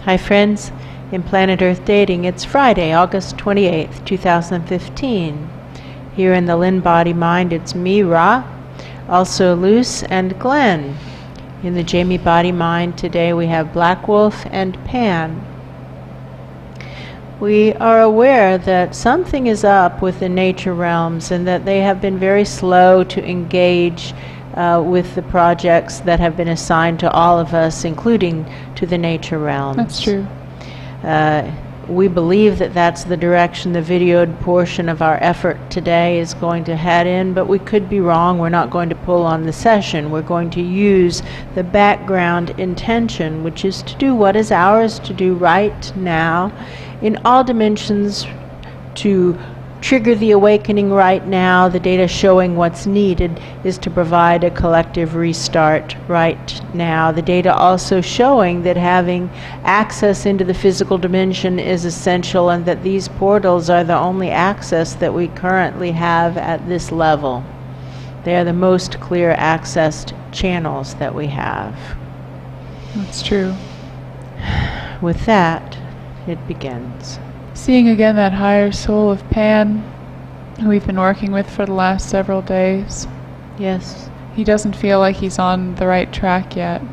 Hi friends, in Planet Earth Dating, it's Friday, August 28th, 2015. Here in the Lynn-Body-Mind, it's me, Ra, also Luce and Glenn. In the Jamie Body-Mind today we have Black Wolf and Pan. We are aware that something is up with the nature realms and that they have been very slow to engage with the projects that have been assigned to all of us, including to the nature realms. That's true. We believe that that's the direction the videoed portion of our effort today is going to head in, but we could be wrong. We're not going to pull on the session. We're going to use the background intention, which is to do what is ours to do right now in all dimensions, to trigger the awakening right now. The data showing what's needed is to provide a collective restart right now. The data also showing that having access into the physical dimension is essential, and that these portals are the only access that we currently have at this level. They are the most clear accessed channels that we have. That's true. With that, it begins. Seeing again that higher soul of Pan, who we've been working with for the last several days. Yes. He doesn't feel like he's on the right track yet.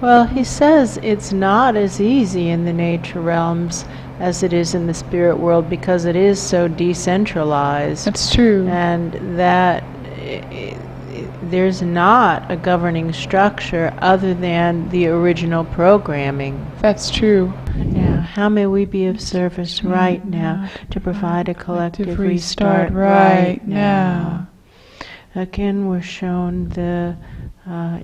Well, he says it's not as easy in the nature realms as it is in the spirit world because it is so decentralized. That's true. And that there's not a governing structure other than the original programming. That's true. Now, how may we be of service right now to provide a collective restart right now? Again, we're shown the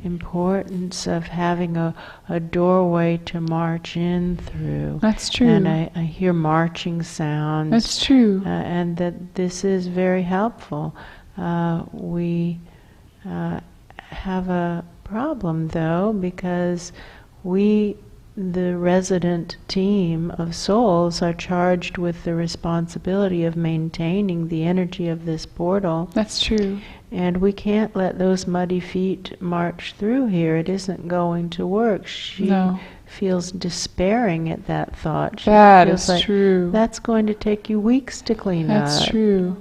importance of having a doorway to march in through. That's true. And I hear marching sounds. That's true. And that this is very helpful. We have a problem, though, because we, the resident team of souls, are charged with the responsibility of maintaining the energy of this portal. That's true. And we can't let those muddy feet march through here. It isn't going to work. She feels despairing at that thought. She that feels is like true. That's going to take you weeks to clean up. That's true.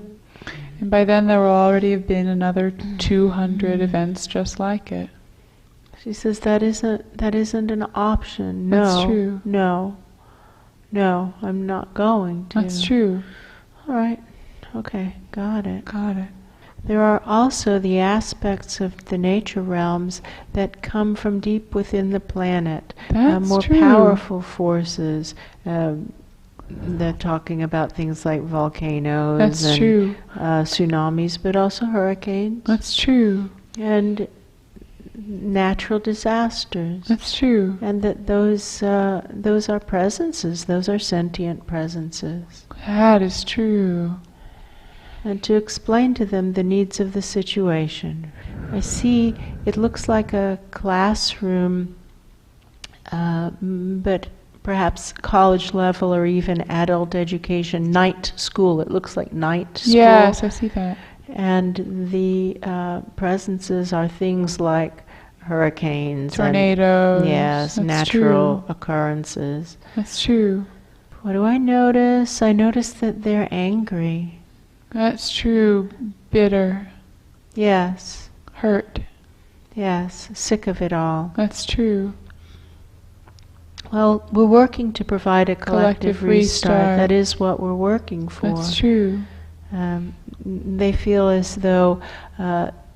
And by then there will already have been another 200 events just like it. She says that isn't an option. No. That's true. No, I'm not going to. That's true. All right. Okay. Got it. Got it. There are also the aspects of the nature realms that come from deep within the planet. That's more true. Powerful forces. They're talking about things like volcanoes That's true. Tsunamis, but also hurricanes. That's true. And natural disasters. That's true. And that those are presences. Those are sentient presences. That is true. And to explain to them the needs of the situation. I see it looks like a classroom, but perhaps college level or even adult education, night school. It looks like night school. Yes, I see that. And the presences are things like hurricanes, tornadoes. Yes, That's natural true. occurrences. That's true. What do I notice? I notice that they're angry. That's true. Bitter. Yes. Hurt. Yes. Sick of it all. That's true. Well, we're working to provide a collective restart. That is what we're working for. That's true. They feel as though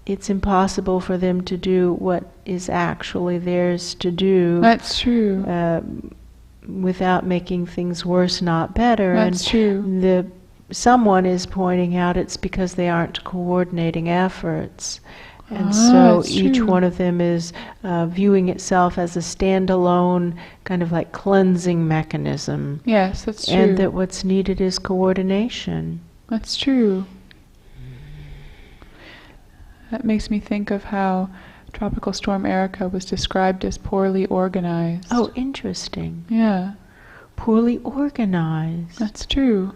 it's impossible for them to do what is actually theirs to do. That's true. Without making things worse, not better. That's true. Someone is pointing out it's because they aren't coordinating efforts. And so each one of them is viewing itself as a standalone kind of like cleansing mechanism. Yes, that's true. And that what's needed is coordination. That's true. That makes me think of how Tropical Storm Erica was described as poorly organized. Oh, interesting. Yeah. Poorly organized. That's true.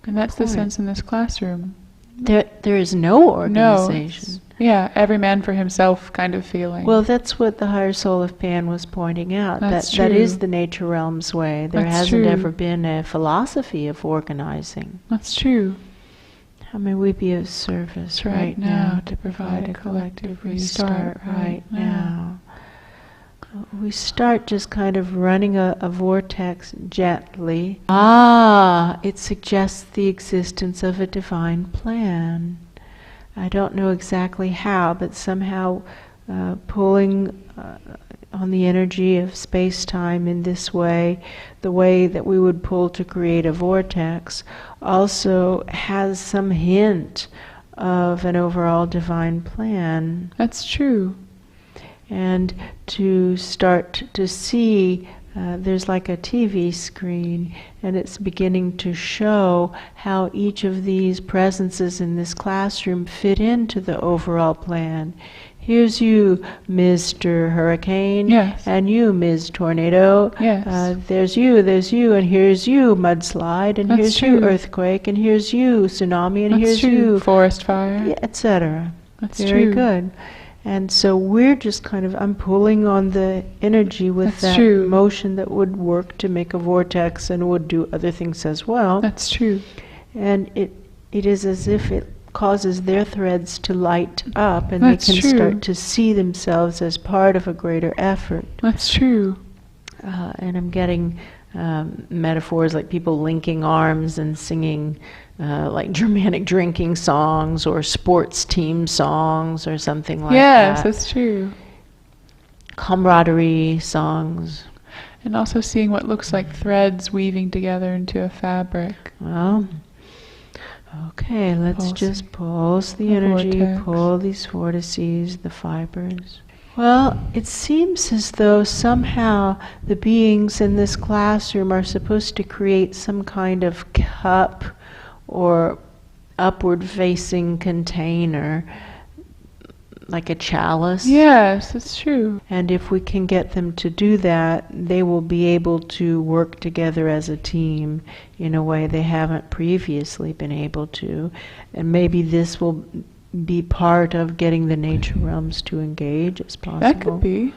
And that's the sense in this classroom. There is no organization. Yeah, every man for himself kind of feeling. Well, that's what the higher soul of Pan was pointing out. That's That true. is the nature realm's way. There That's hasn't true. ever been a philosophy of organizing. That's true. How may we be of service Right now to provide a collective restart right now. We start just kind of running a vortex gently. It suggests the existence of a divine plan. I don't know exactly how, but somehow pulling on the energy of space-time in this way, the way that we would pull to create a vortex, also has some hint of an overall divine plan. That's true. And to start to see, there's like a TV screen, and it's beginning to show how each of these presences in this classroom fit into the overall plan. Here's you, Mr. Hurricane, Yes. and you, Ms. Tornado. Yes. There's you, and here's you, mudslide, and That's here's you, true. earthquake, and here's you, tsunami, and That's here's true. you, Forest fire. yeah, etc. That's Very true. good. And so we're just kind of, I'm pulling on the energy with That's that true. motion that would work to make a vortex and would do other things as well. That's true. And it is as if it causes their threads to light up, and That's they can true. start to see themselves as part of a greater effort. That's true. And I'm getting metaphors like people linking arms and singing like Germanic drinking songs or sports team songs or something like Yes, that. that's true. Camaraderie songs. And also seeing what looks like threads weaving together into a fabric. Well, okay, let's Pulsing. just pulse the The energy, vortex. pull these vortices, the fibers. Well, it seems as though somehow the beings in this classroom are supposed to create some kind of cup or upward-facing container, like a chalice. Yes, that's true. And if we can get them to do that, they will be able to work together as a team in a way they haven't previously been able to. And maybe this will be part of getting the nature realms to engage as possible. That could be.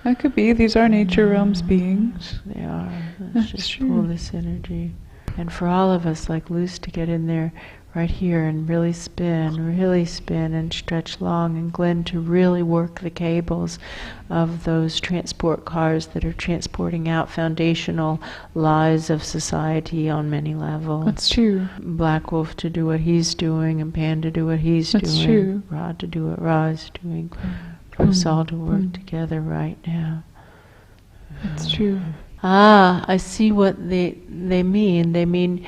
That could be. These are nature realms beings. They are. Let's That's just true. pull this energy. And for all of us, like Luce, to get in there right here and really spin and stretch long, and Glenn to really work the cables of those transport cars that are transporting out foundational lies of society on many levels. That's true. Black Wolf to do what he's doing, and Pan to do what he's That's doing. true. Rod to do what Rod's doing. For us all to work together right now. That's true. I see what they mean. They mean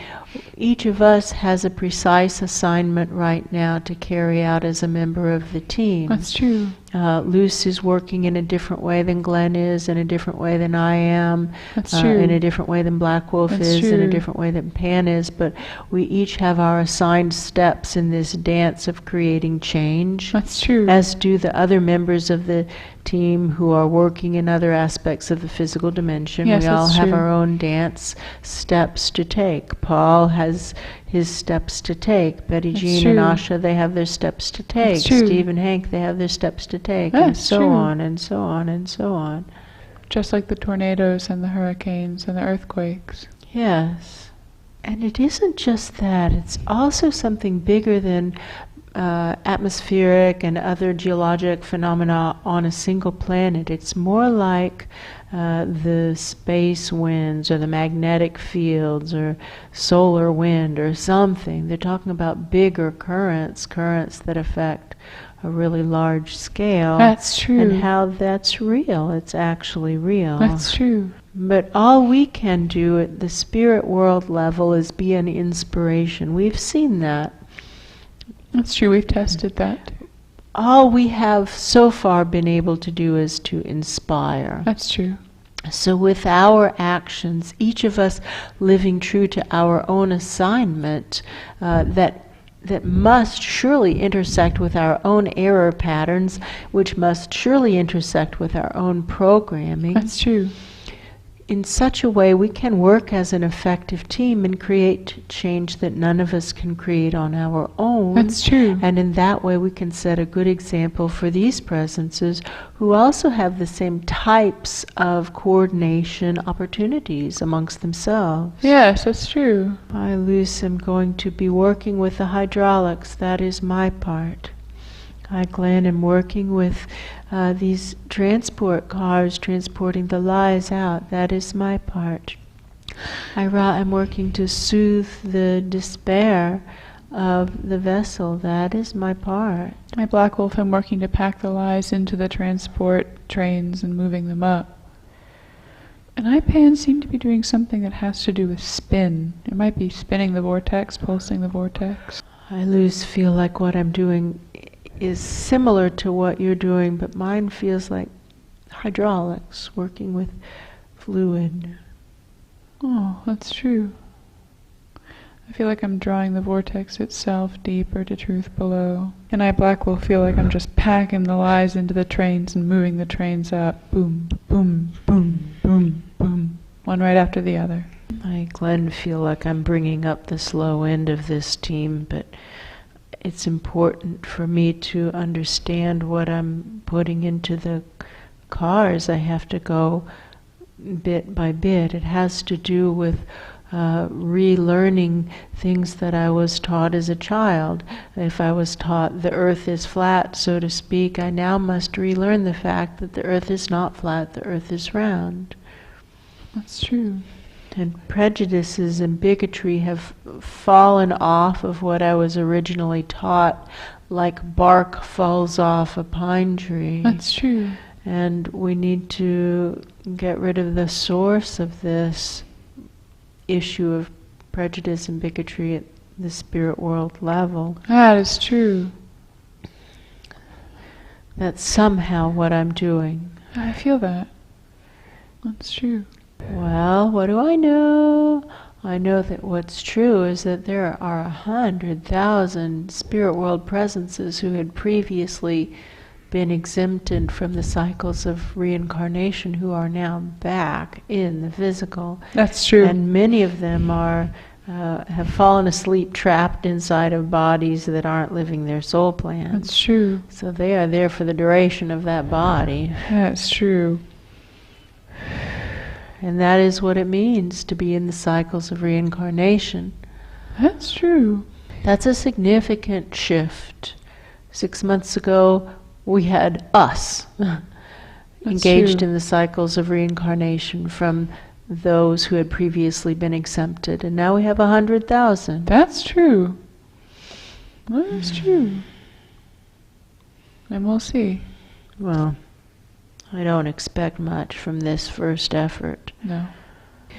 each of us has a precise assignment right now to carry out as a member of the team. That's true. Luce is working in a different way than Glenn is, in a different way than I am, That's true. in a different way than Black Wolf That's is, in a true. different way than Pan is, but we each have our assigned steps in this dance of creating change, That's true. as do the other members of the team who are working in other aspects of the physical dimension. Yes, We all that's have true. our own dance steps to take. Paul has his steps to take. Betty That's Jean true. and Asha, they have their steps to take. That's true. Steve and Hank, they have their steps to take, and That's so true. on and so on and so on. Just like the tornadoes and the hurricanes and the earthquakes. Yes. And it isn't just that, it's also something bigger than atmospheric and other geologic phenomena on a single planet. It's more like the space winds or the magnetic fields or solar wind or something. They're talking about bigger currents that affect a really large scale. That's true. And how that's real. It's actually real. That's true. But all we can do at the spirit world level is be an inspiration. We've seen that. That's true. We've tested that. All we have so far been able to do is to inspire. That's true. So with our actions, each of us living true to our own assignment, that must surely intersect with our own error patterns, which must surely intersect with our own programming. That's true. in such a way we can work as an effective team and create change that none of us can create on our own. That's true. And in that way we can set a good example for these presences who also have the same types of coordination opportunities amongst themselves. Yes, that's true. I, Luce, am going to be working with the hydraulics. That is my part. I, Glenn, am working with these transport cars transporting the lies out. That is my part. I, Ra, am working to soothe the despair of the vessel. That is my part. My Black Wolf, I'm working to pack the lies into the transport trains and moving them up. And I, Pan, seem to be doing something that has to do with spin. It might be spinning the vortex, pulsing the vortex. I, Luce, feel like what I'm doing is similar to what you're doing, but mine feels like hydraulics, working with fluid. Oh, that's true. I feel like I'm drawing the vortex itself deeper to truth below. And I, Black Wolf, feel like I'm just packing the lies into the trains and moving the trains out. Boom, boom, boom, boom, boom. One right after the other. I, Glenn, feel like I'm bringing up the slow end of this team, but it's important for me to understand what I'm putting into the cars. I have to go bit by bit. It has to do with relearning things that I was taught as a child. If I was taught the earth is flat, so to speak, I now must relearn the fact that the earth is not flat, the earth is round. That's true. And prejudices and bigotry have fallen off of what I was originally taught, like bark falls off a pine tree. That's true. And we need to get rid of the source of this issue of prejudice and bigotry at the spirit world level. That is true. That's somehow what I'm doing. I feel that. That's true. Well, what do I know? I know that what's true is that there are 100,000 spirit world presences who had previously been exempted from the cycles of reincarnation who are now back in the physical. That's true. And many of them are have fallen asleep trapped inside of bodies that aren't living their soul plan. That's true. So they are there for the duration of that body. That's true. And that is what it means to be in the cycles of reincarnation. That's true. That's a significant shift. 6 months ago, we had us engaged in the cycles of reincarnation from those who had previously been exempted. And now we have 100,000. That's true. That's true. And we'll see. Well, I don't expect much from this first effort. No.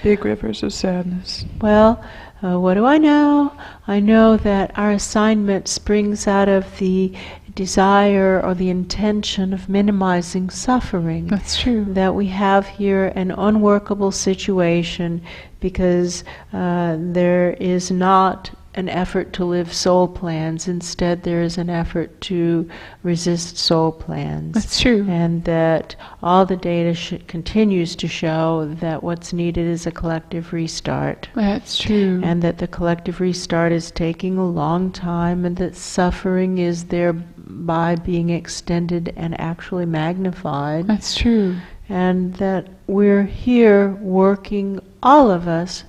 Big rivers of sadness. Well, what do I know? I know that our assignment springs out of the desire or the intention of minimizing suffering. That's true. That we have here an unworkable situation because there is not an effort to live soul plans. Instead, there is an effort to resist soul plans. That's true. And that all the data continues to show that what's needed is a collective restart. That's true. And that the collective restart is taking a long time, and that suffering is thereby being extended and actually magnified. That's true. And that we're here working, all of us,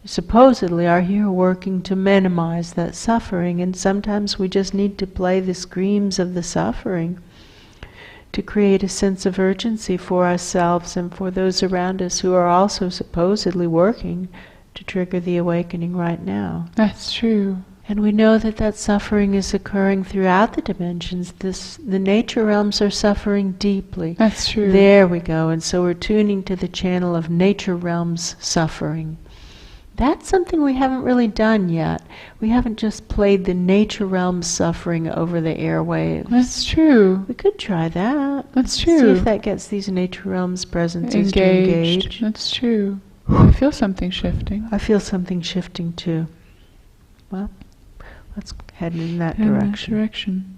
supposedly are here working to minimize that suffering, and sometimes we just need to play the screams of the suffering to create a sense of urgency for ourselves and for those around us who are also supposedly working to trigger the awakening right now. That's true. And we know that that suffering is occurring throughout the dimensions. The nature realms are suffering deeply. That's true. There we go. And so we're tuning to the channel of nature realms suffering. That's something we haven't really done yet. We haven't just played the nature realm suffering over the airwaves. That's true. We could try that. That's true. See if that gets these nature realms presences to engage. That's true. I feel something shifting. I feel something shifting too. Well, let's head in that direction.